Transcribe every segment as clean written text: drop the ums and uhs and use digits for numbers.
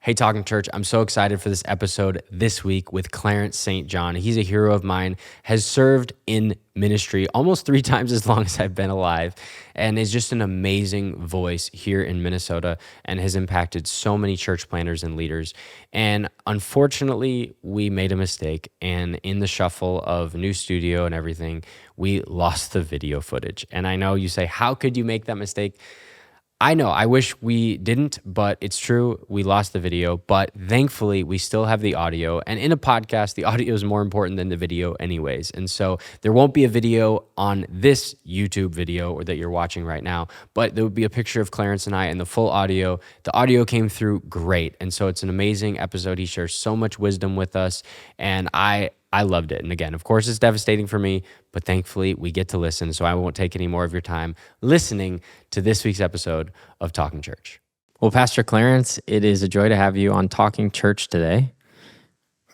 Hey, Talking Church, I'm so excited for this episode this week with Clarence St. John. He's a hero of mine, has served in ministry almost 3 times as long as I've been alive, and is just an amazing voice here in Minnesota and has impacted so many church planners and leaders. And unfortunately, we made a mistake, and in the shuffle of new studio and everything, we lost the video footage. And I know you say, how could you make that mistake? I know, I wish we didn't, but it's true. We lost the video, but thankfully we still have the audio. And in a podcast, the audio is more important than the video anyways. And so there won't be a video on this YouTube video or that you're watching right now, but there would be a picture of Clarence and I and the full audio. The audio came through great. And so it's an amazing episode. He shares so much wisdom with us, and I loved it. And again, of course, it's devastating for me, but thankfully we get to listen. So I won't take any more of your time listening to this week's episode of Talking Church. Well, Pastor Clarence, it is a joy to have you on Talking Church today.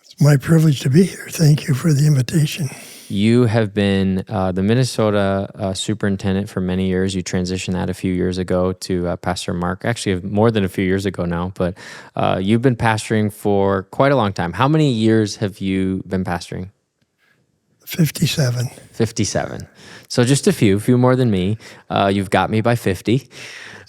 It's my privilege to be here. Thank you for the invitation. You have been the Minnesota superintendent for many years. You transitioned that a few years ago to Pastor Mark, actually more than a few years ago now, but you've been pastoring for quite a long time. How many years have you been pastoring? 57. 57. So just a few more than me. You've got me by 50.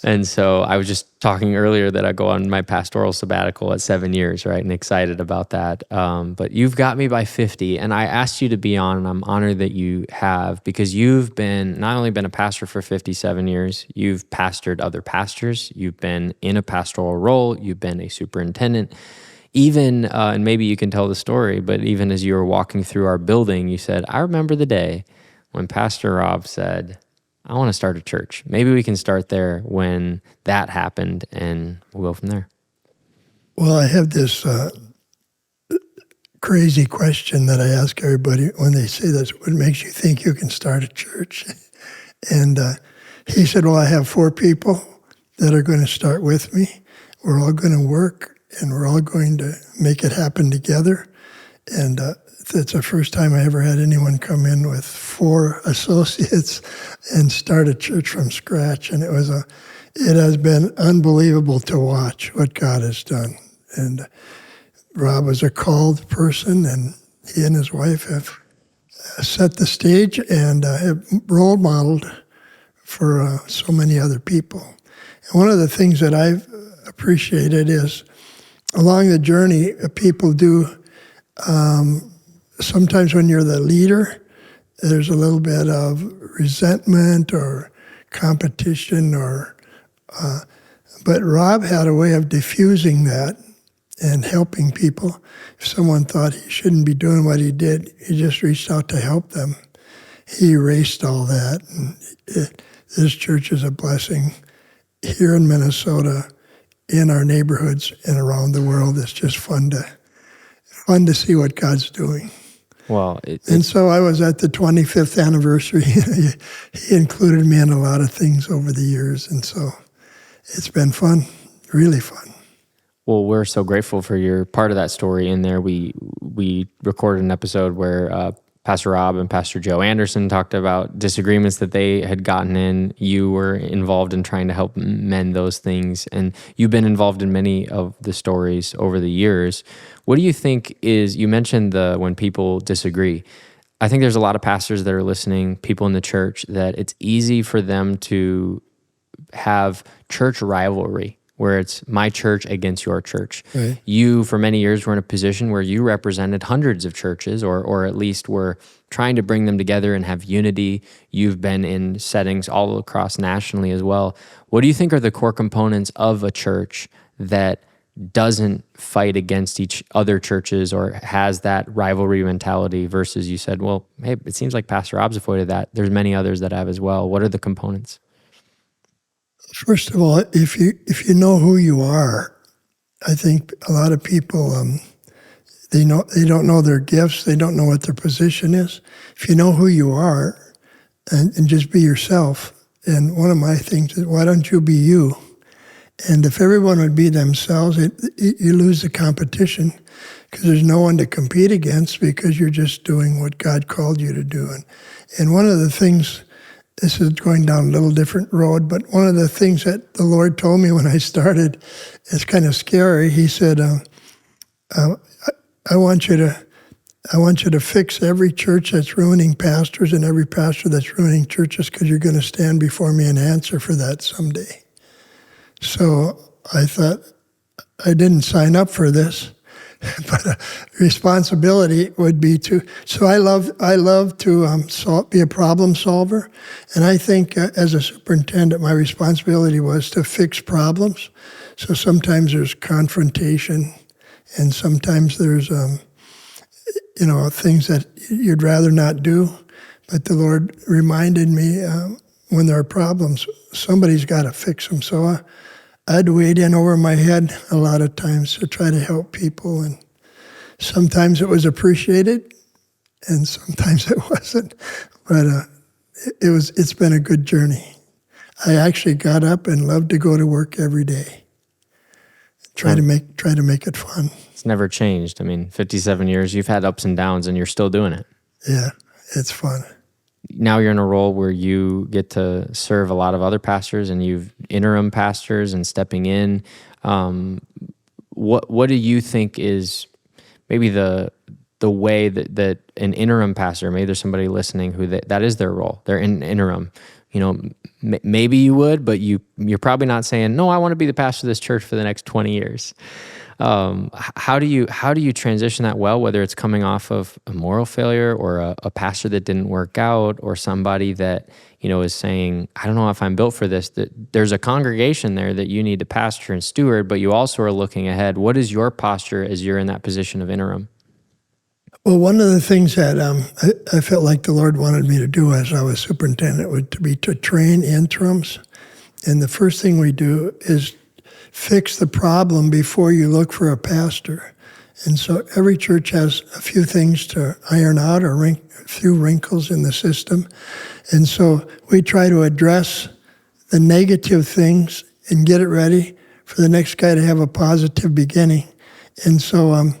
And so I was just talking earlier that I go on my pastoral sabbatical at 7 years, right? And excited about that. But you've got me by 50. And I asked you to be on, and I'm honored that you have, because you've been not only been a pastor for 57 years, you've pastored other pastors, you've been in a pastoral role, you've been a superintendent. Even, and maybe you can tell the story, but even as you were walking through our building, you said, I remember the day when Pastor Rob said, I want to start a church. Maybe we can start there when that happened, and we'll go from there. Well, I have this crazy question that I ask everybody when they say this: what makes you think you can start a church? And he said, well, I have 4 people that are going to start with me. We're all going to work, and we're all going to make it happen together. And that's the first time I ever had anyone come in with 4 associates and start a church from scratch. And it has been unbelievable to watch what God has done. And Rob was a called person, and he and his wife have set the stage and have role modeled for so many other people. And one of the things that I've appreciated is along the journey, people do sometimes when you're the leader, there's a little bit of resentment or competition, but Rob had a way of diffusing that and helping people. If someone thought he shouldn't be doing what he did, he just reached out to help them. He erased all that. And this church is a blessing here in Minnesota, in our neighborhoods, and around the world. It's just fun to see what God's doing. Well, and so I was at the 25th anniversary. He included me in a lot of things over the years, and so it's been fun, really fun. Well, we're so grateful for your part of that story in there. We recorded an episode where Pastor Rob and Pastor Joe Anderson talked about disagreements that they had gotten in. You were involved in trying to help mend those things, and you've been involved in many of the stories over the years. What do you think is, you mentioned when people disagree. I think there's a lot of pastors that are listening, people in the church, that it's easy for them to have church rivalry, where it's my church against your church. Right. You, for many years, were in a position where you represented hundreds of churches, or at least were trying to bring them together and have unity. You've been in settings all across nationally as well. What do you think are the core components of a church that doesn't fight against each other churches or has that rivalry mentality versus, you said, well, hey, it seems like Pastor Rob's avoided that. There's many others that have as well. What are the components? First of all, if you know who you are, I think a lot of people they don't know their gifts, they don't know what their position is. If you know who you are, and just be yourself. And one of my things is, why don't you be you? And if everyone would be themselves, you lose the competition, because there's no one to compete against, because you're just doing what God called you to do. And one of the things this is going down a little different road, but one of the things that the Lord told me when I started is kind of scary. He said, I want you to fix every church that's ruining pastors and every pastor that's ruining churches, because you're going to stand before me and answer for that someday. So I thought, I didn't sign up for this, but responsibility would be to. So I love to be a problem solver, and I think as a superintendent, my responsibility was to fix problems. So sometimes there's confrontation, and sometimes there's things that you'd rather not do. But the Lord reminded me when there are problems, somebody's got to fix them. So I'd wade in over my head a lot of times to try to help people, and sometimes it was appreciated, and sometimes it wasn't. But it's been a good journey. I actually got up and loved to go to work every day. Try to make it fun. It's never changed. I mean, 57 years, you've had ups and downs, and you're still doing it. Yeah, it's fun. Now you're in a role where you get to serve a lot of other pastors, and you've interim pastors and stepping in. What do you think is maybe the way that an interim pastor, maybe there's somebody listening who that is their role. They're in interim. Maybe you would, but you're probably not saying, no, I want to be the pastor of this church for the next 20 years. How do you transition that well, whether it's coming off of a moral failure or a pastor that didn't work out, or somebody that, is saying, I don't know if I'm built for this, that there's a congregation there that you need to pastor and steward, but you also are looking ahead. What is your posture as you're in that position of interim? Well, one of the things that I felt like the Lord wanted me to do as I was superintendent would be to train interims. And the first thing we do is fix the problem before you look for a pastor. And so every church has a few things to iron out, or a few wrinkles in the system. And so we try to address the negative things and get it ready for the next guy to have a positive beginning. And so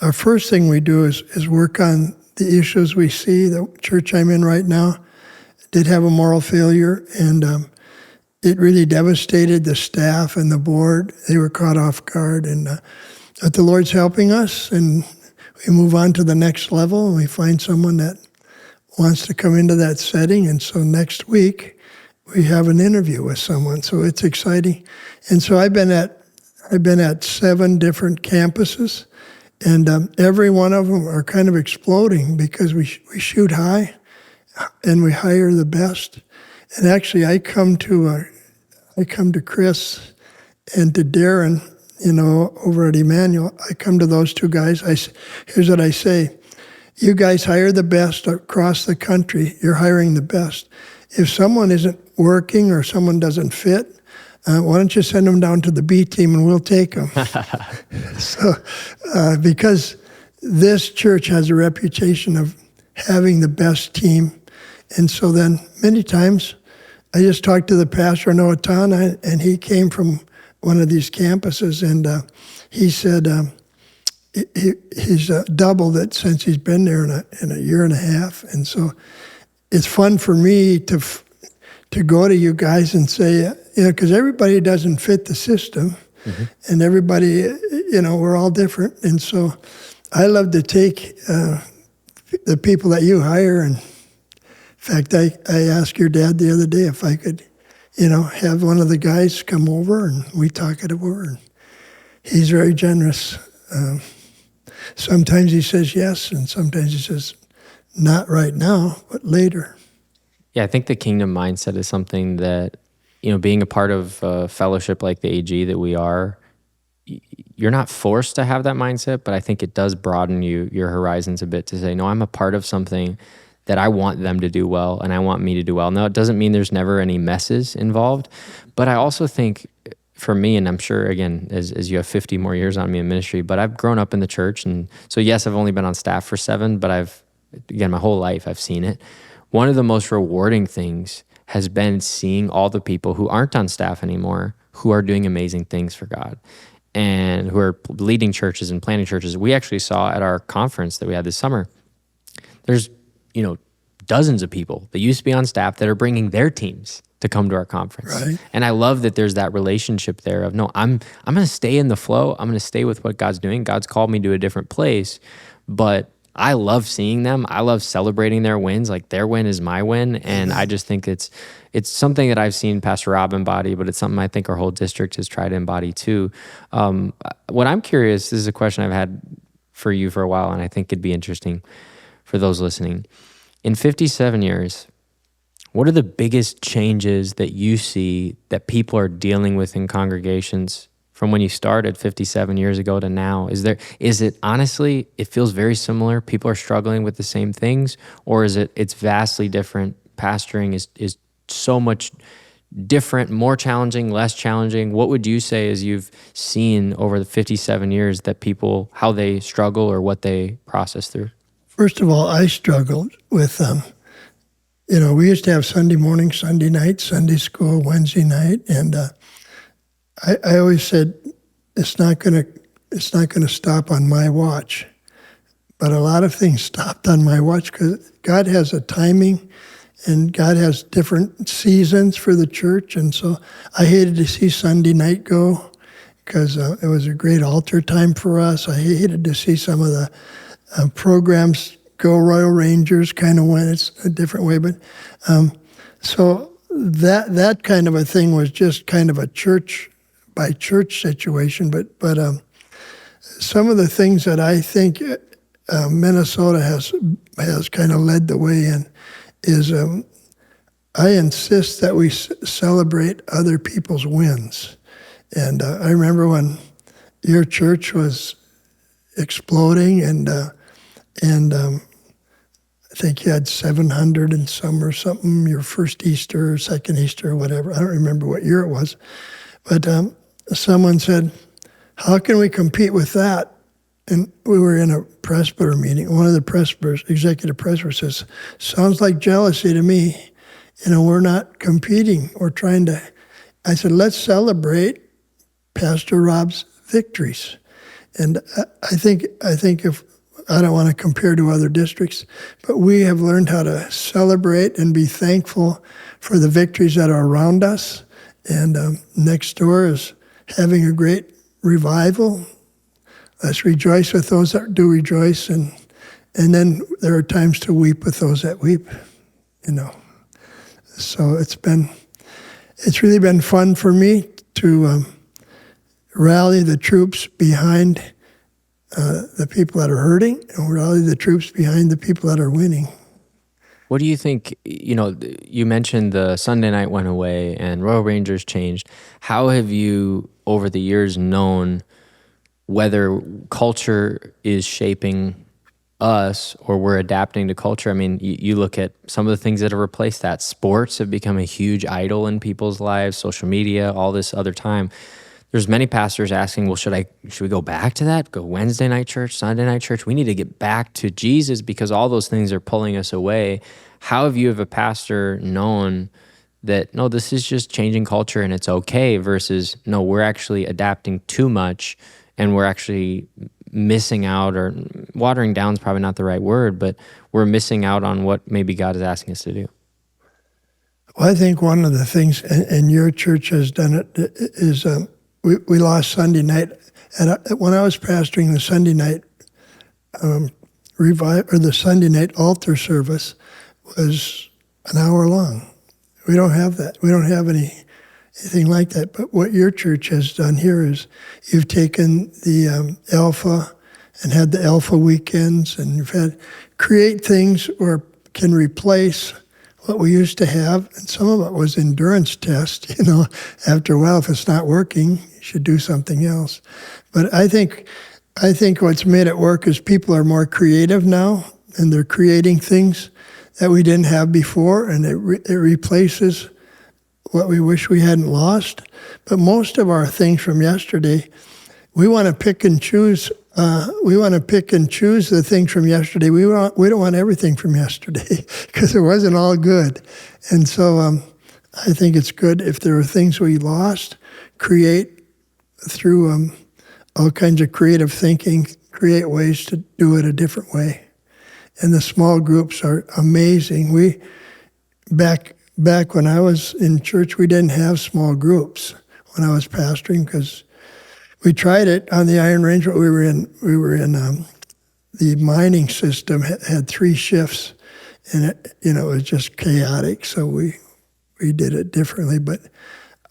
our first thing we do is work on the issues we see. The church I'm in right now did have a moral failure, and it really devastated the staff and the board. They were caught off guard, but the Lord's helping us, and we move on to the next level, and we find someone that wants to come into that setting. And so next week we have an interview with someone. So it's exciting. And so I've been at 7 different campuses, and every one of them are kind of exploding because we shoot high and we hire the best. And actually, I come to Chris and to Darren, over at Emmanuel. I come to those 2 guys. Here's what I say: you guys hire the best across the country. You're hiring the best. If someone isn't working or someone doesn't fit, why don't you send them down to the B team and we'll take them? So, because this church has a reputation of having the best team. And so then many times I just talked to the pastor in Owatonna, and he came from one of these campuses, and he said he's doubled it since he's been there in a year and a half. And so it's fun for me to go to you guys and say, because everybody doesn't fit the system, mm-hmm. and everybody, we're all different. And so I love to take the people that you hire, and in fact, I asked your dad the other day if I could, have one of the guys come over and we talk it over. And he's very generous. Sometimes he says yes, and sometimes he says, not right now, but later. Yeah, I think the kingdom mindset is something that, being a part of a fellowship like the AG that we are, you're not forced to have that mindset, but I think it does broaden your horizons a bit to say, no, I'm a part of something that I want them to do well, and I want me to do well. Now, it doesn't mean there's never any messes involved, but I also think for me, and I'm sure, again, as you have 50 more years on me in ministry, but I've grown up in the church, and so yes, I've only been on staff for 7, but my whole life I've seen it. One of the most rewarding things has been seeing all the people who aren't on staff anymore, who are doing amazing things for God, and who are leading churches and planting churches. We actually saw at our conference that we had this summer, there's dozens of people that used to be on staff that are bringing their teams to come to our conference. Right. And I love that there's that relationship there of, no, I'm going to stay in the flow. I'm going to stay with what God's doing. God's called me to a different place, but I love seeing them. I love celebrating their wins. Like, their win is my win. And I just think it's something that I've seen Pastor Rob embody, but it's something I think our whole district has tried to embody too. What I'm curious, this is a question I've had for you for a while, and I think it'd be interesting for those listening. In 57 years, what are the biggest changes that you see that people are dealing with in congregations from when you started 57 years ago to now? Is it honestly, it feels very similar? People are struggling with the same things, or it's vastly different? Pastoring is so much different, more challenging, less challenging. What would you say as you've seen over the 57 years that people, how they struggle or what they process through? First of all, I struggled with, we used to have Sunday morning, Sunday night, Sunday school, Wednesday night, and I always said it's not going to stop on my watch. But a lot of things stopped on my watch because God has a timing, and God has different seasons for the church, and so I hated to see Sunday night go because it was a great altar time for us. I hated to see some of the programs go. Royal Rangers kind of went it's a different way, but so that kind of a thing was just kind of a church by church situation. But some of the things that I think Minnesota has kind of led the way in is I insist that we celebrate other people's wins. And I remember when your church was exploding, and I think you had 700 and some or something, your first Easter or second Easter or whatever. I don't remember what year it was. But someone said, how can we compete with that? And we were in a presbyter meeting. One of the presbyters, executive presbyters, says, sounds like jealousy to me. We're not competing. We're trying to... I said, let's celebrate Pastor Rob's victories. And I think if... I don't want to compare to other districts, but we have learned how to celebrate and be thankful for the victories that are around us. And next door is having a great revival. Let's rejoice with those that do rejoice, and then there are times to weep with those that weep. So it's really been fun for me to rally the troops behind the people that are hurting, and rally the troops behind the people that are winning. What do you think, you mentioned the Sunday night went away and Royal Rangers changed. How have you, over the years, known whether culture is shaping us or we're adapting to culture? I mean, you look at some of the things that have replaced that. Sports have become a huge idol in people's lives, social media, all this other time. There's many pastors asking, well, should we go back to that? Go Wednesday night church, Sunday night church? We need to get back to Jesus because all those things are pulling us away. How have you, as a pastor, known that, no, this is just changing culture and it's okay, versus, no, we're actually adapting too much and we're actually missing out, or watering down is probably not the right word, but we're missing out on what maybe God is asking us to do? Well, I think one of the things, and your church has done it, is we lost Sunday night. And when I was pastoring, the Sunday night the Sunday night altar service was an hour long. We don't have that. We don't have anything like that. But what your church has done here is you've taken the Alpha and had the Alpha weekends, and you've had create things where can replace what we used to have. And some of it was endurance test. After a while, if it's not working, you should do something else. But I think what's made it work is people are more creative now, and they're creating things that we didn't have before, and it replaces what we wish we hadn't lost. But most of our things from yesterday, we want to pick and choose. The things from yesterday. We don't want everything from yesterday because it wasn't all good. And so I think it's good if there are things we lost, create through all kinds of creative thinking, create ways to do it a different way. And the small groups are amazing. Back when I was in church, we didn't have small groups when I was pastoring, because we tried it on the Iron Range, but we were in the mining system had 3 shifts, and it was just chaotic. So we did it differently. But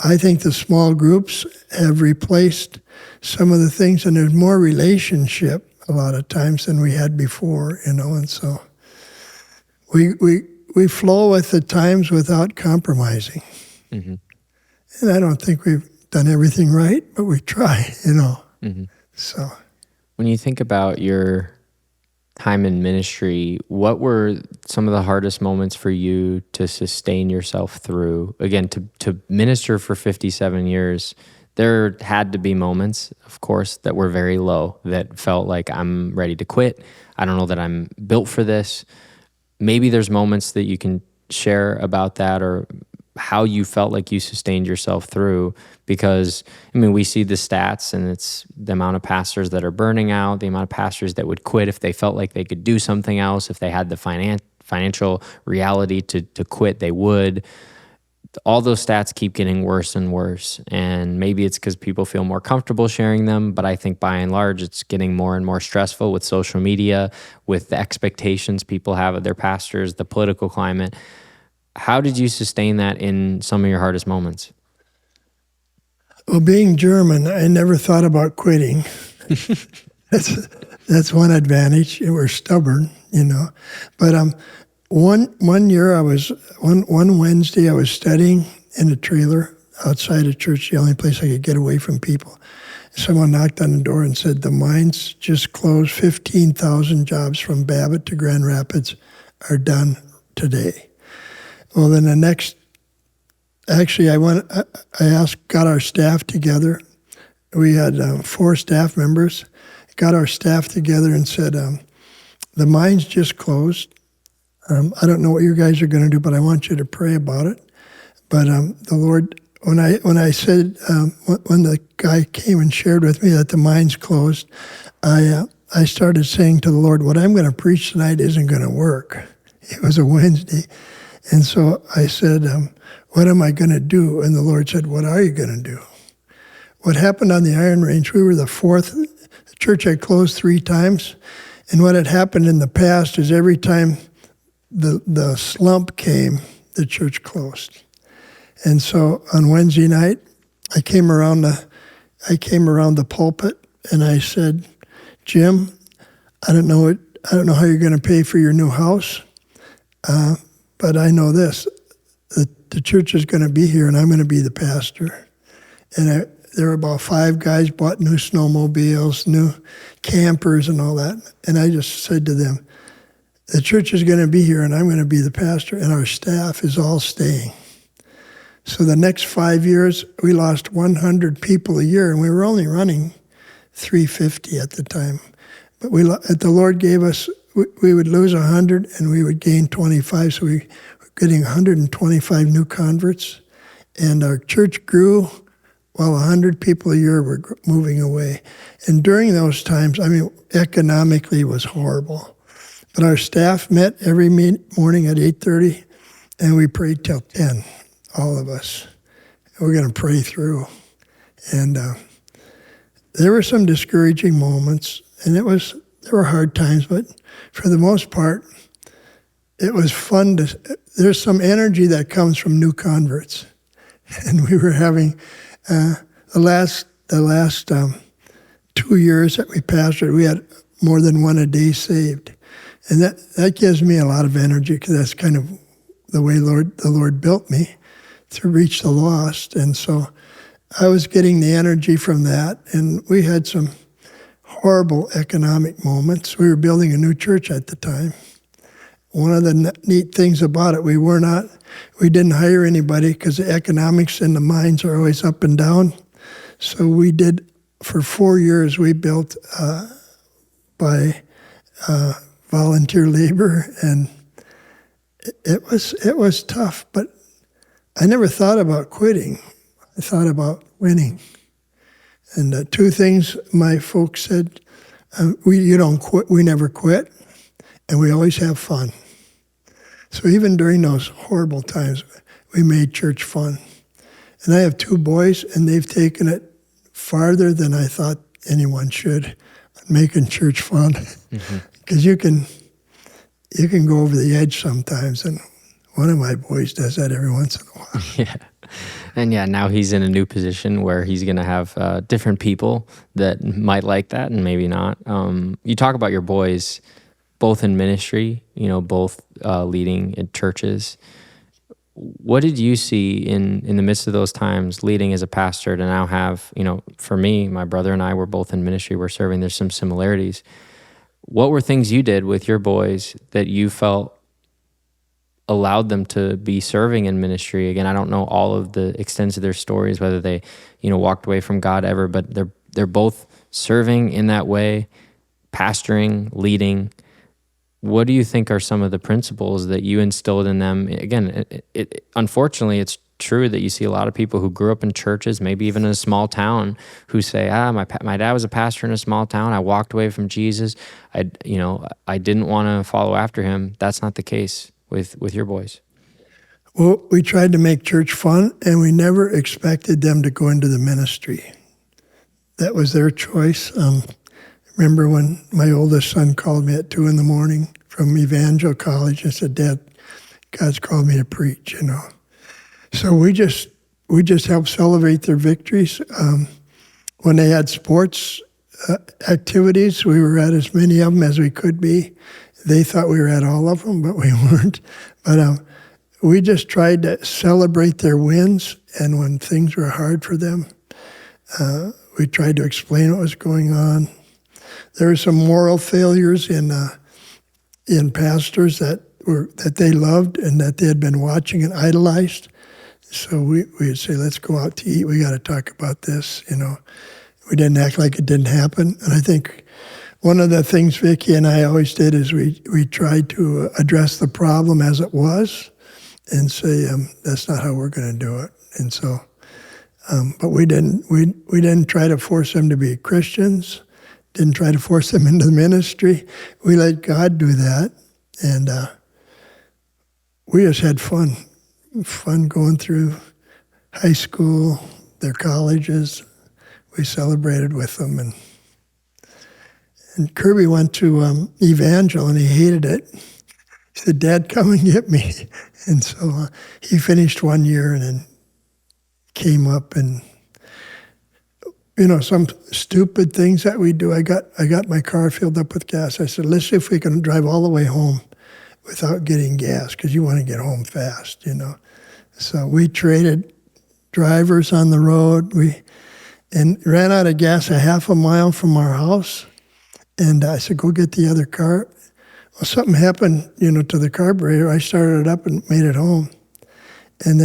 I think the small groups have replaced some of the things, and there's more relationship a lot of times than we had before, and so we flow with the times without compromising. Mm-hmm. And I don't think we've done everything right, but we try, Mm-hmm. So when you think about your time in ministry, what were some of the hardest moments for you to sustain yourself through? Again, to minister for 57 years, there had to be moments, of course, that were very low, that felt like I'm ready to quit. I don't know that I'm built for this. Maybe there's moments that you can share about that, or how you felt like you sustained yourself through, because we see the stats, and it's the amount of pastors that are burning out, the amount of pastors that would quit if they felt like they could do something else, if they had the financial reality to quit, they would. All those stats keep getting worse and worse, and maybe it's because people feel more comfortable sharing them, but I think by and large it's getting more and more stressful with social media, with the expectations people have of their pastors, the political climate. How did you sustain that in some of your hardest moments? Well, being German, I never thought about quitting. That's one advantage. We're stubborn, But one year one Wednesday I was studying in a trailer outside of church, the only place I could get away from people. Someone knocked on the door and said, "The mines just closed. 15,000 jobs from Babbitt to Grand Rapids are done today." Well, then got our staff together. We had 4 staff members, got our staff together and said, "The mines just closed. I don't know what you guys are going to do, but I want you to pray about it." But the Lord, when I said, when the guy came and shared with me that the mines closed, I started saying to the Lord, "What I'm going to preach tonight isn't going to work." It was a Wednesday. And so I said, "What am I going to do?" And the Lord said, "What are you going to do?" What happened on the Iron Range, we were the 4th. The church had closed 3 times. And what had happened in the past is every time the slump came, the church closed. And so on Wednesday night, I came around the pulpit and I said, "Jim, I don't know how you're going to pay for your new house, but I know this: the church is going to be here, and I'm going to be the pastor." And there were about 5 guys bought new snowmobiles, new campers, and all that. And I just said to them, "The church is going to be here, and I'm going to be the pastor, and our staff is all staying." So the next 5 years, we lost 100 people a year, and we were only running 350 at the time. But the Lord gave us, we would lose 100, and we would gain 25, so we were getting 125 new converts. And our church grew while 100 people a year were moving away. And during those times, economically it was horrible. But our staff met every morning at 8:30, and we prayed till 10, all of us. We're going to pray through. And there were some discouraging moments, and there were hard times, but for the most part, it was fun. There's some energy that comes from new converts. And we were having, the last 2 years that we pastored, we had more than 1 a day saved. And that gives me a lot of energy, because that's kind of the way the Lord built me, to reach the lost. And so I was getting the energy from that. And we had some horrible economic moments. We were building a new church at the time. One of the neat things about it, we didn't hire anybody, because the economics in the mines are always up and down. So for 4 years, we built by volunteer labor, and it was tough, but I never thought about quitting. I thought about winning. And 2 things my folks said: you don't quit. We never quit, and we always have fun. So even during those horrible times, we made church fun. And I have 2 boys, and they've taken it farther than I thought anyone should, making church fun. Because you can go over the edge sometimes, and one of my boys does that every once in a while. Yeah. And now he's in a new position where he's going to have different people that might like that and maybe not. You talk about your boys both in ministry, both leading in churches. What did you see in the midst of those times, leading as a pastor, to now have, for me, my brother and I were both in ministry, we're serving, there's some similarities. What were things you did with your boys that you felt allowed them to be serving in ministry? Again, I don't know all of the extents of their stories, whether they, walked away from God ever, but they're both serving in that way, pastoring, leading. What do you think are some of the principles that you instilled in them? Again, unfortunately, it's true that you see a lot of people who grew up in churches, maybe even in a small town, who say, my dad was a pastor in a small town. I walked away from Jesus. I didn't want to follow after him. That's not the case with your boys. Well, we tried to make church fun, and we never expected them to go into the ministry. That was their choice. Remember when my oldest son called me at 2 a.m. from Evangel College and said, "Dad, God's called me to preach," So we just helped celebrate their victories. When they had sports activities, we were at as many of them as we could be. They thought we were at all of them, but we weren't. But we just tried to celebrate their wins, and when things were hard for them, we tried to explain what was going on. There were some moral failures in pastors that they loved and that they had been watching and idolized. So we'd say, "Let's go out to eat. We got to talk about this." We didn't act like it didn't happen. And I think one of the things Vicki and I always did is we tried to address the problem as it was, and say, "That's not how we're going to do it." And so, but we didn't try to force them to be Christians. Didn't try to force them into the ministry. We let God do that, and we just had fun going through high school, their colleges. We celebrated with them, and Kirby went to Evangel, and he hated it. He said, "Dad, come and get me." And so he finished 1 year and then came up, and some stupid things that we do. I got my car filled up with gas. I said, "Let's see if we can drive all the way home without getting gas, because you want to get home fast, So we traded drivers on the road. And ran out of gas a half a mile from our house. And I said, "Go get the other car." Well, something happened, to the carburetor. I started it up and made it home. And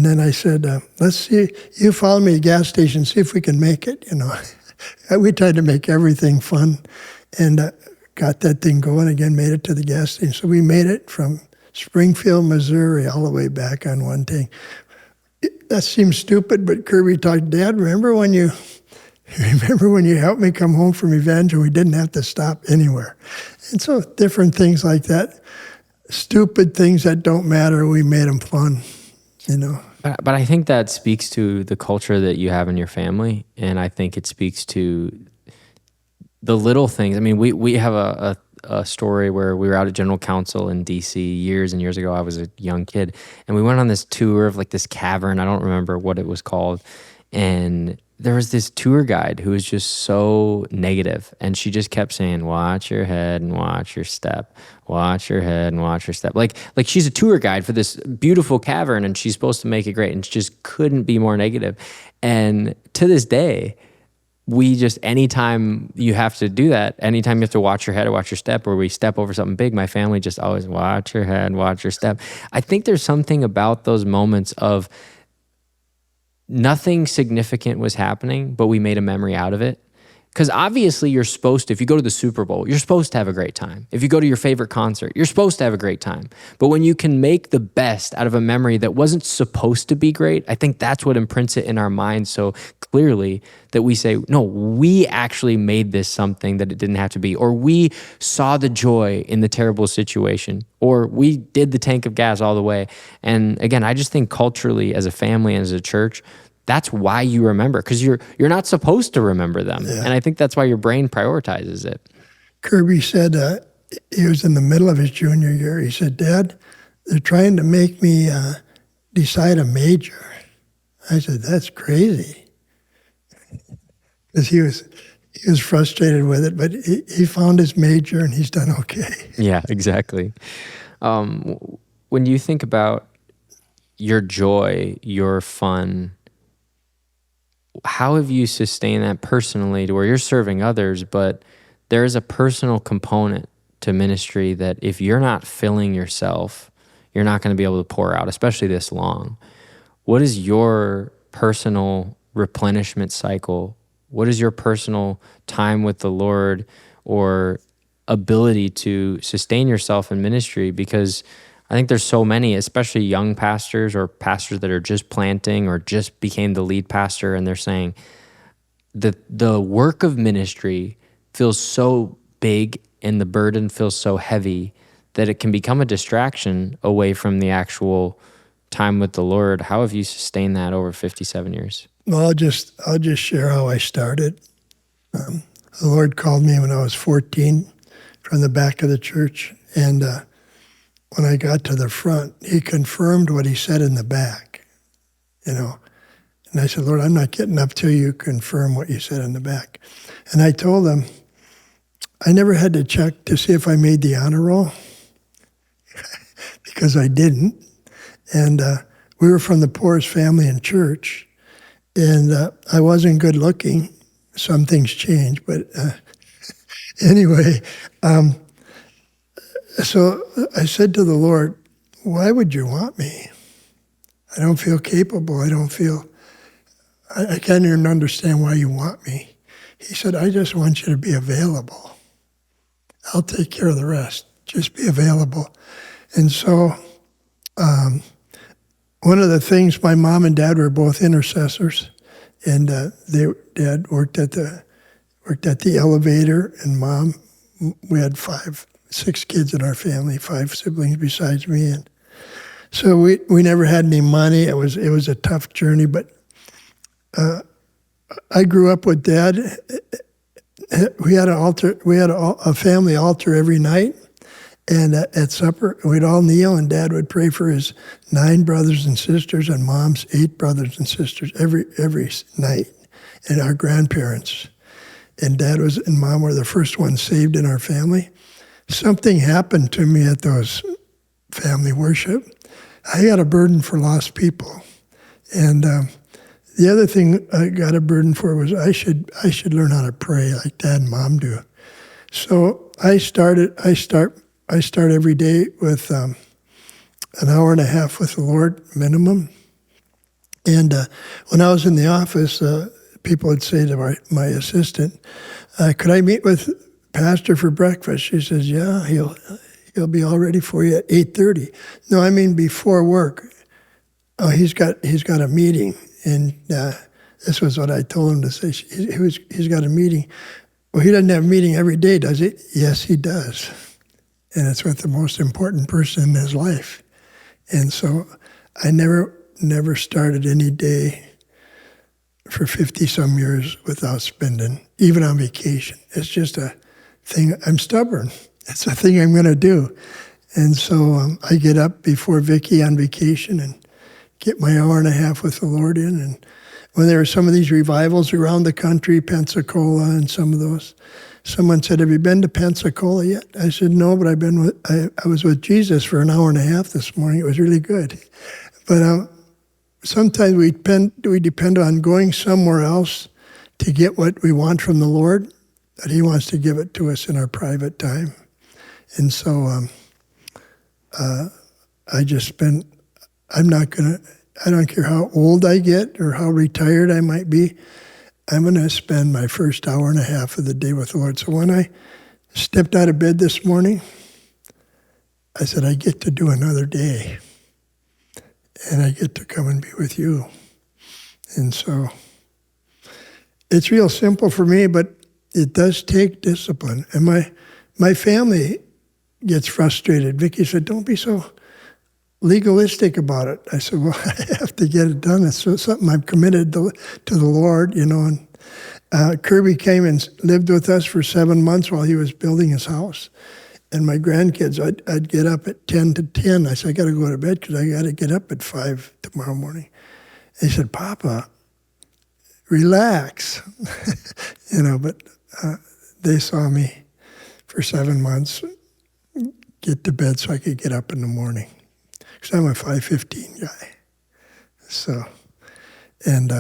then I said, "Let's see, you follow me to the gas station, see if we can make it," We tried to make everything fun, and got that thing going again, made it to the gas station. So we made it from Springfield, Missouri, all the way back on one thing. That seems stupid, but Kirby talked, "Dad, remember when you helped me come home from Evangel? We didn't have to stop anywhere." And so different things like that, stupid things that don't matter, we made them fun. But I think that speaks to the culture that you have in your family, and I think it speaks to the little things. I mean, we have a story where we were out at General Council in D.C. years and years ago. I was a young kid, and we went on this tour of this cavern. I don't remember what it was called, and there was this tour guide who was just so negative, and she just kept saying, "Watch your head and watch your step. Watch your head and watch your step." Like she's a tour guide for this beautiful cavern, and she's supposed to make it great, and she just couldn't be more negative. And to this day, anytime you have to do that, anytime you have to watch your head or watch your step, or we step over something big, my family just always, "Watch your head, watch your step." I think there's something about those moments of nothing significant was happening, but we made a memory out of it. Because obviously you're supposed to, if you go to the Super Bowl, you're supposed to have a great time. If you go to your favorite concert, you're supposed to have a great time. But when you can make the best out of a memory that wasn't supposed to be great, I think that's what imprints it in our minds so clearly that we say, no, we actually made this something that it didn't have to be. Or we saw the joy in the terrible situation. Or we did the tank of gas all the way. And again, I just think culturally as a family and as a church, that's why you remember, because you're not supposed to remember them. Yeah. And I think that's why your brain prioritizes it. Kirby said he was in the middle of his junior year. He said, Dad, they're trying to make me decide a major. I said, that's crazy. Because he was frustrated with it, but he found his major and he's done okay. Yeah, exactly. When you think about your joy, your fun, how have you sustained that personally to where you're serving others, but there is a personal component to ministry that if you're not filling yourself, you're not going to be able to pour out, especially this long. What is your personal replenishment cycle? What is your personal time with the Lord or ability to sustain yourself in ministry? Because I think there's so many, especially young pastors or pastors that are just planting or just became the lead pastor, and they're saying the work of ministry feels so big and the burden feels so heavy that it can become a distraction away from the actual time with the Lord. How have you sustained that over 57 years? Well, I'll just share how I started. The Lord called me when I was 14 from the back of the church, and when I got to the front, he confirmed what he said in the back, And I said, Lord, I'm not getting up till you confirm what you said in the back. And I told him, I never had to check to see if I made the honor roll because I didn't. And we were from the poorest family in church, and I wasn't good looking. Some things changed, but anyway, so I said to the Lord, why would you want me? I don't feel capable. I can't even understand why you want me. He said, I just want you to be available. I'll take care of the rest. Just be available. And so one of the things, my mom and dad were both intercessors, and Dad worked at the elevator, and Mom, we had 6 kids in our family, 5 siblings besides me, and so we never had any money. It was a tough journey, but I grew up with Dad. We had an altar. We had a family altar every night, and at supper we'd all kneel, and Dad would pray for his 9 brothers and sisters, and Mom's 8 brothers and sisters every night, and our grandparents. And Dad and Mom were the first ones saved in our family. Something happened to me at those family worship. I got a burden for lost people, and the other thing I got a burden for was I should learn how to pray like Dad and Mom do. So I start every day with an hour and a half with the Lord minimum. And when I was in the office, people would say to my assistant, "Could I meet with Pastor for breakfast?" She says, "Yeah, he'll be all ready for you at 8:30. No, I mean before work. Oh, he's got a meeting, and this was what I told him to say. He's got a meeting. Well, he doesn't have a meeting every day, does he? Yes, he does, and it's with the most important person in his life. And so I never started any day for 50-some years without spending, even on vacation. It's just a thing. I'm stubborn. It's a thing I'm going to do. And so I get up before Vicky on vacation and get my hour and a half with the Lord in. And when there were some of these revivals around the country, Pensacola and some of those, someone said, "Have you been to Pensacola yet?" I said, "No, but I was with Jesus for an hour and a half this morning. It was really good." But sometimes we depend on going somewhere else to get what we want from the Lord, that He wants to give it to us in our private time. And so I don't care how old I get or how retired I might be, I'm going to spend my first hour and a half of the day with the Lord. So when I stepped out of bed this morning, I said, I get to do another day. And I get to come and be with you. And so it's real simple for me, but it does take discipline. And my family gets frustrated. Vicki said, don't be so legalistic about it. I said, well, I have to get it done. It's something I'm committed to the Lord, And Kirby came and lived with us for 7 months while he was building his house. And my grandkids, I'd get up at 10 to 10. I said, I got to go to bed because I got to get up at 5 tomorrow morning. They said, Papa, relax. But they saw me for 7 months get to bed so I could get up in the morning. Because I'm a 5:15 guy. So, and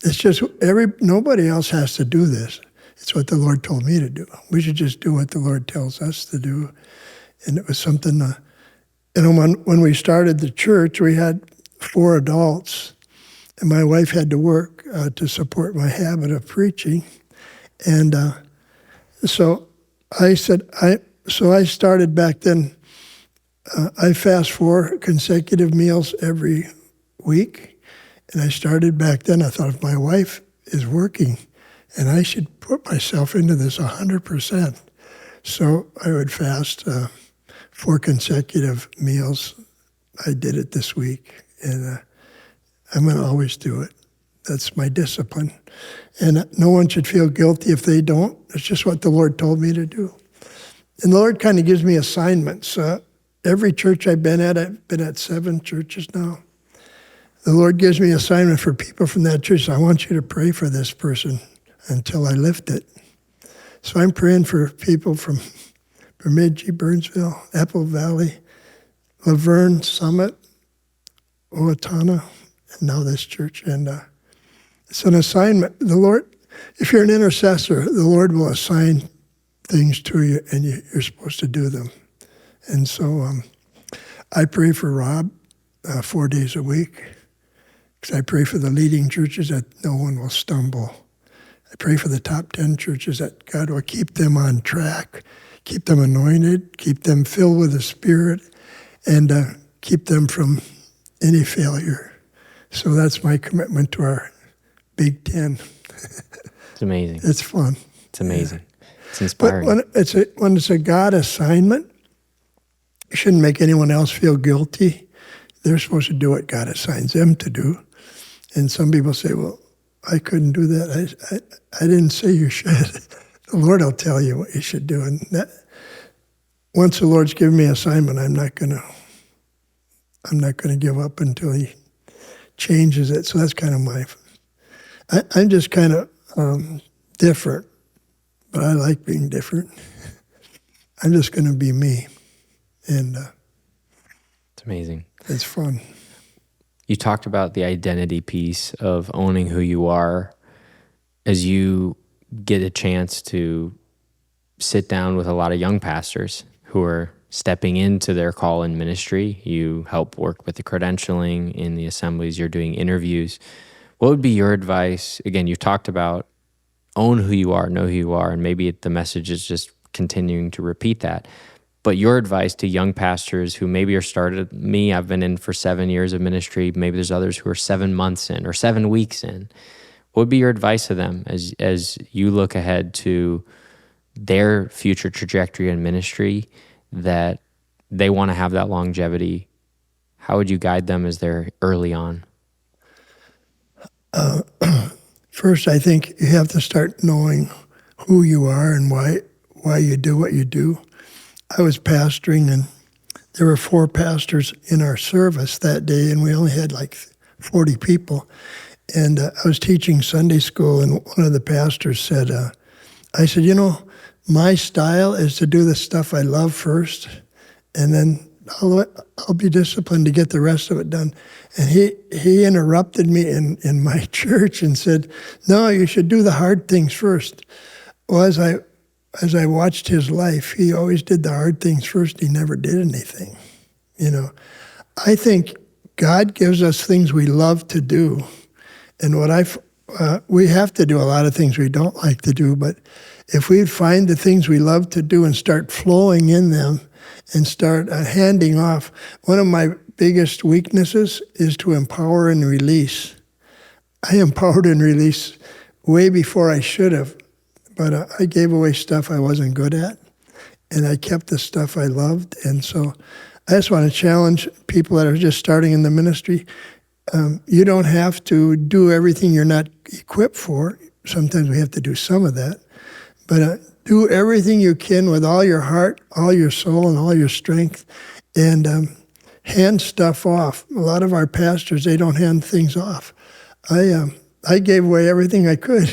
it's just nobody else has to do this. It's what the Lord told me to do. We should just do what the Lord tells us to do. And it was something, when we started the church, we had 4 adults, and my wife had to work to support my habit of preaching. And so I said, I started back then. I fast 4 consecutive meals every week. And I started back then, I thought, if my wife is working, and I should put myself into this 100%. So I would fast 4 consecutive meals. I did it this week, and I'm going to always do it. That's my discipline. And no one should feel guilty if they don't. It's just what the Lord told me to do. And the Lord kind of gives me assignments. Every church I've been at 7 churches now. The Lord gives me assignment for people from that church. I want you to pray for this person until I lift it. So I'm praying for people from Bemidji, Burnsville, Apple Valley, Laverne, Summit, Owatonna, and now this church. And it's an assignment. The Lord, if you're an intercessor, the Lord will assign things to you, and you're supposed to do them. And so I pray for Rob 4 days a week, because I pray for the leading churches that no one will stumble. I pray for the top 10 churches that God will keep them on track, keep them anointed, keep them filled with the Spirit, and keep them from any failure. So that's my commitment to our Big 10. It's amazing. It's fun. It's amazing. Yeah. It's inspiring. But when it's a God assignment, you shouldn't make anyone else feel guilty. They're supposed to do what God assigns them to do. And some people say, well, I couldn't do that. I didn't say you should. The Lord will tell you what you should do. And once the Lord's given me an assignment, I'm not gonna give up until He changes it. So that's kind of I'm just kind of different, but I like being different. I'm just going to be me, and it's amazing. It's fun. You talked about the identity piece of owning who you are. As you get a chance to sit down with a lot of young pastors who are stepping into their call in ministry, you help work with the credentialing in the assemblies, you're doing interviews. What would be your advice? Again, you talked about own who you are, know who you are, and maybe the message is just continuing to repeat that. But your advice to young pastors who maybe are started, I've been in for 7 years of ministry, maybe there's others who are 7 months in or 7 weeks in. What would be your advice to them as you look ahead to their future trajectory in ministry, that they want to have that longevity? How would you guide them as they're early on? First, I think you have to start knowing who you are and why you do what you do. I was pastoring, and there were 4 pastors in our service that day, and we only had like 40 people. And I was teaching Sunday school, and one of the pastors said, I said, my style is to do the stuff I love first, and then I'll be disciplined to get the rest of it done. And he interrupted me in my church and said, no, you should do the hard things first. Well, as I watched his life, he always did the hard things first. He never did anything. I think God gives us things we love to do. And what we have to do a lot of things we don't like to do, but if we find the things we love to do and start flowing in them and start handing off, one of my biggest weaknesses is to empower and release. I empowered and released way before I should have, but I gave away stuff I wasn't good at, and I kept the stuff I loved. And so I just want to challenge people that are just starting in the ministry. You don't have to do everything you're not equipped for. Sometimes we have to do some of that. But do everything you can with all your heart, all your soul, and all your strength, and hand stuff off. A lot of our pastors, they don't hand things off. I gave away everything I could.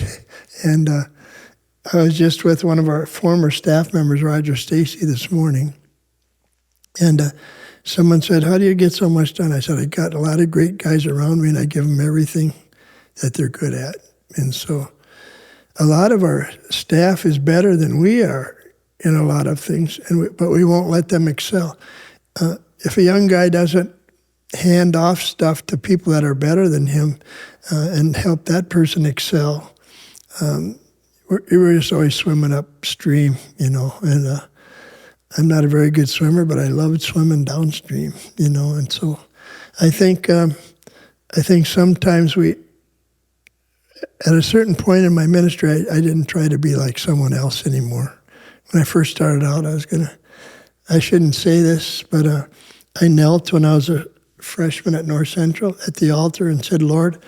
And I was just with one of our former staff members, Roger Stacy, this morning. And someone said, "How do you get so much done?" I said, "I got a lot of great guys around me, and I give them everything that they're good at." And so a lot of our staff is better than we are in a lot of things, but we won't let them excel. If a young guy doesn't hand off stuff to people that are better than him and help that person excel, we're just always swimming upstream, and I'm not a very good swimmer, but I loved swimming downstream, and so I think sometimes at a certain point in my ministry, I didn't try to be like someone else anymore. When I first started out, I shouldn't say this, but I knelt when I was a freshman at North Central at the altar and said, "Lord,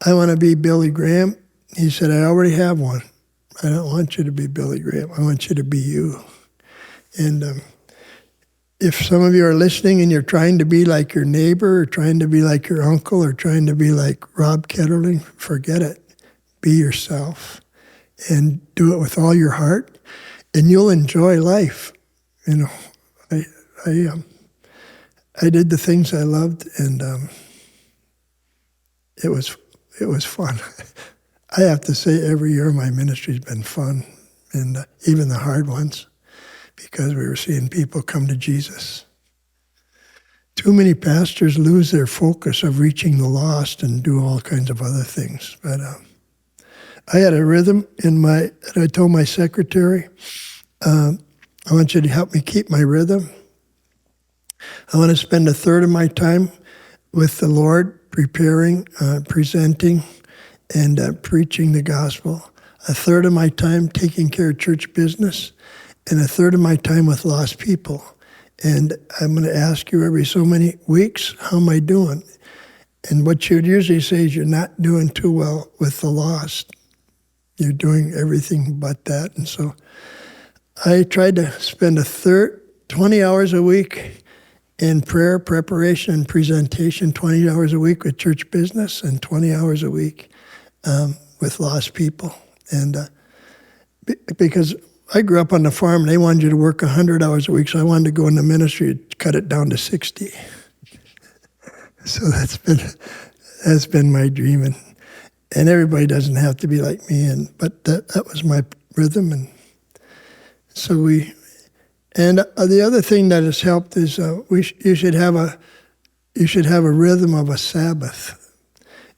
I want to be Billy Graham." He said, "I already have one. I don't want you to be Billy Graham. I want you to be you." And if some of you are listening and you're trying to be like your neighbor or trying to be like your uncle or trying to be like Rob Ketterling, forget it. Be yourself and do it with all your heart, and you'll enjoy life. I did the things I loved, and it was fun. I have to say, every year my ministry's been fun, and even the hard ones, because we were seeing people come to Jesus. Too many pastors lose their focus of reaching the lost and do all kinds of other things. But I had a rhythm and I told my secretary, I want you to help me keep my rhythm. I want to spend a third of my time with the Lord, preparing, presenting, and preaching the gospel. A third of my time taking care of church business, and a third of my time with lost people. And I'm going to ask you every so many weeks, how am I doing? And what you'd usually say is, you're not doing too well with the lost. You're doing everything but that. And so I tried to spend 20 hours a week in prayer, preparation, and presentation, 20 hours a week with church business, and 20 hours a week with lost people. And because I grew up on the farm, and they wanted you to work 100 hours a week, so I wanted to go into ministry and cut it down to 60. So that's been my dream, and everybody doesn't have to be like me, but that was my rhythm, and so the other thing that has helped is you should have a rhythm of a Sabbath,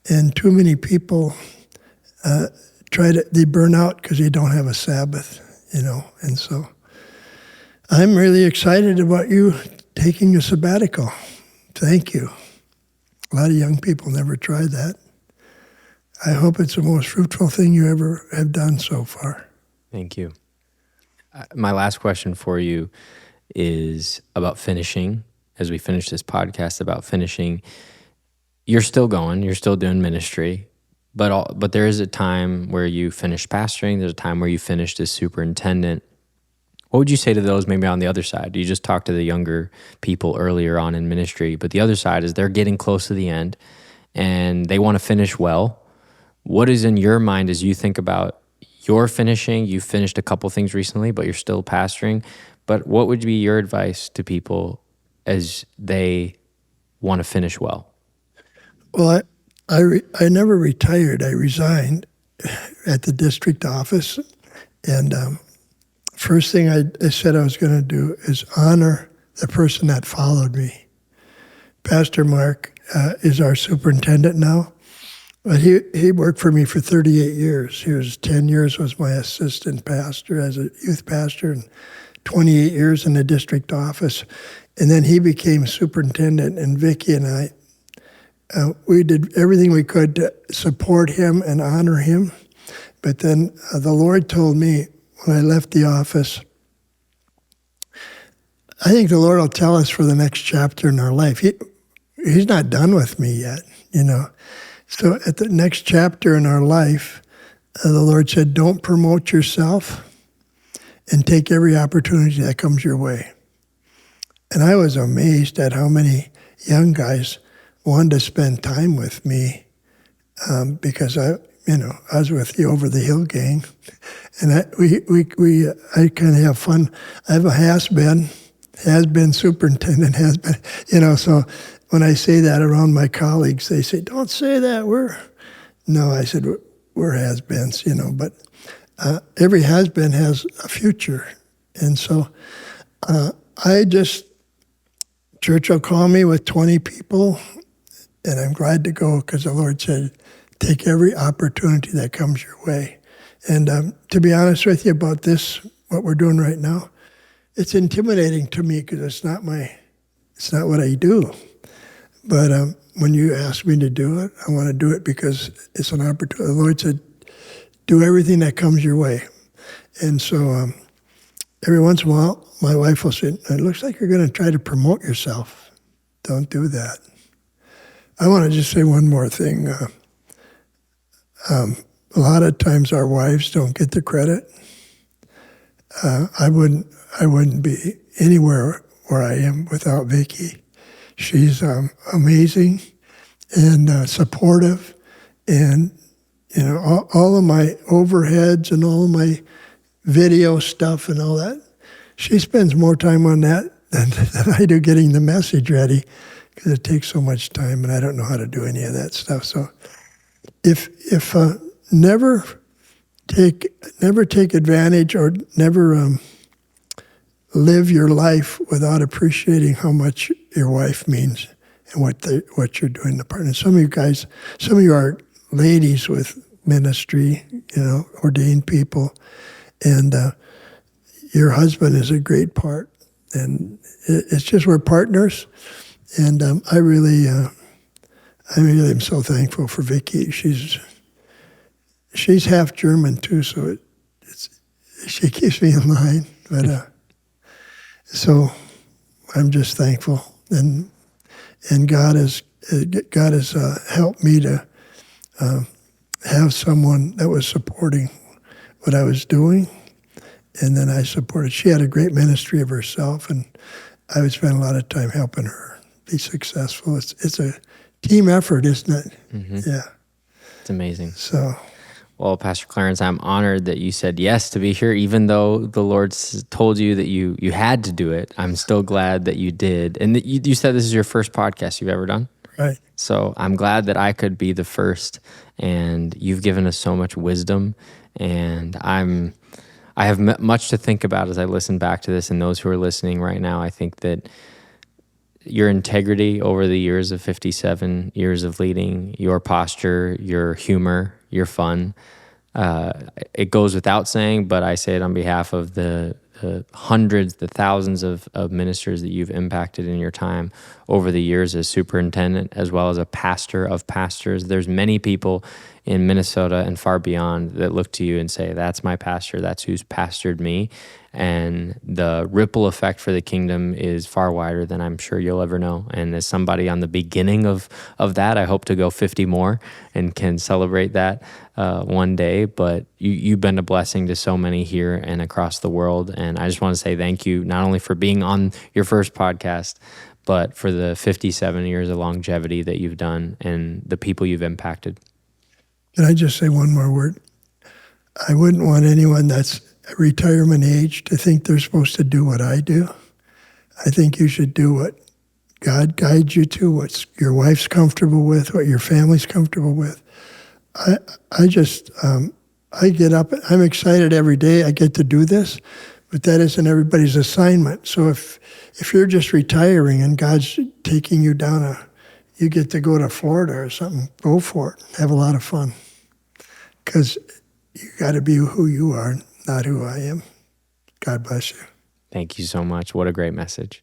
and too many people they burn out because they don't have a Sabbath. And so I'm really excited about you taking a sabbatical. Thank you. A lot of young people never tried that. I hope it's the most fruitful thing you ever have done so far. Thank you. My last question for you is about finishing. As we finish this podcast, about finishing, you're still going, you're still doing ministry. But there is a time where you finished pastoring. There's a time where you finished as superintendent. What would you say to those maybe on the other side? You just talked to the younger people earlier on in ministry, but the other side is they're getting close to the end and they want to finish well. What is in your mind as you think about your finishing? You finished a couple things recently, but you're still pastoring. But what would be your advice to people as they want to finish well? Well, I never retired. I resigned at the district office, and first thing I said I was going to do is honor the person that followed me. Pastor Mark is our superintendent now. But he worked for me for 38 years. He was 10 years was my assistant pastor as a youth pastor, and 28 years in the district office. And then he became superintendent, and Vicki and I, we did everything we could to support him and honor him. But then the Lord told me when I left the office, I think the Lord will tell us for the next chapter in our life. He's not done with me yet, you know. So at the next chapter in our life, the Lord said, don't promote yourself and take every opportunity that comes your way. And I was amazed at how many young guys wanted to spend time with me because I was with the Over the Hill gang, and I kind of have fun. I have a has been superintendent, so when I say that around my colleagues, they say, don't say that, I said, we're has-beens, but every has-been has a future. And so church will call me with 20 people, and I'm glad to go because the Lord said, take every opportunity that comes your way. And to be honest with you about this, what we're doing right now, it's intimidating to me because it's not what I do. But when you ask me to do it, I want to do it because it's an opportunity. The Lord said, do everything that comes your way. And so every once in a while, my wife will say, it looks like you're going to try to promote yourself. Don't do that. I want to just say one more thing. A lot of times our wives don't get the credit. I wouldn't be anywhere where I am without Vicki. She's amazing and supportive, and all of my overheads and all of my video stuff and all that. She spends more time on that than I do getting the message ready because it takes so much time, and I don't know how to do any of that stuff. So if never take advantage or never live your life without appreciating how much your wife means and what you're doing. The partner. Some of you are ladies with ministry, ordained people, and your husband is a great part. And it's just we're partners, and I really am so thankful for Vicki. She's half German too, so she keeps me in line. But so I'm just thankful, and God has helped me to have someone that was supporting what I was doing, and then I supported. She had a great ministry of herself, and I would spend a lot of time helping her be successful. It's a team effort, isn't it? Mm-hmm. Yeah, it's amazing. So. Well, Pastor Clarence, I'm honored that you said yes to be here, even though the Lord told you that you had to do it. I'm still glad that you did. And that you said this is your first podcast you've ever done? Right. So I'm glad that I could be the first, and you've given us so much wisdom, and I have much to think about as I listen back to this, and those who are listening right now. I think that your integrity over the years of 57 years of leading, your posture, your humor, your fun, it goes without saying, but I say it on behalf of the hundreds, the thousands of ministers that you've impacted in your time over the years as superintendent, as well as a pastor of pastors. There's many people in Minnesota and far beyond that look to you and say, that's my pastor, that's who's pastored me. And the ripple effect for the kingdom is far wider than I'm sure you'll ever know. And as somebody on the beginning of that, I hope to go 50 more and can celebrate that one day. But you've been a blessing to so many here and across the world. And I just want to say thank you, not only for being on your first podcast, but for the 57 years of longevity that you've done and the people you've impacted. Can I just say one more word? I wouldn't want anyone that's at retirement age to think they're supposed to do what I do. I think you should do what God guides you to, what your wife's comfortable with, what your family's comfortable with. I get up, I'm excited every day I get to do this, but that isn't everybody's assignment. So if you're just retiring and God's taking you down you get to go to Florida or something, go for it. Have a lot of fun. Because you got to be who you are, not who I am. God bless you. Thank you so much. What a great message.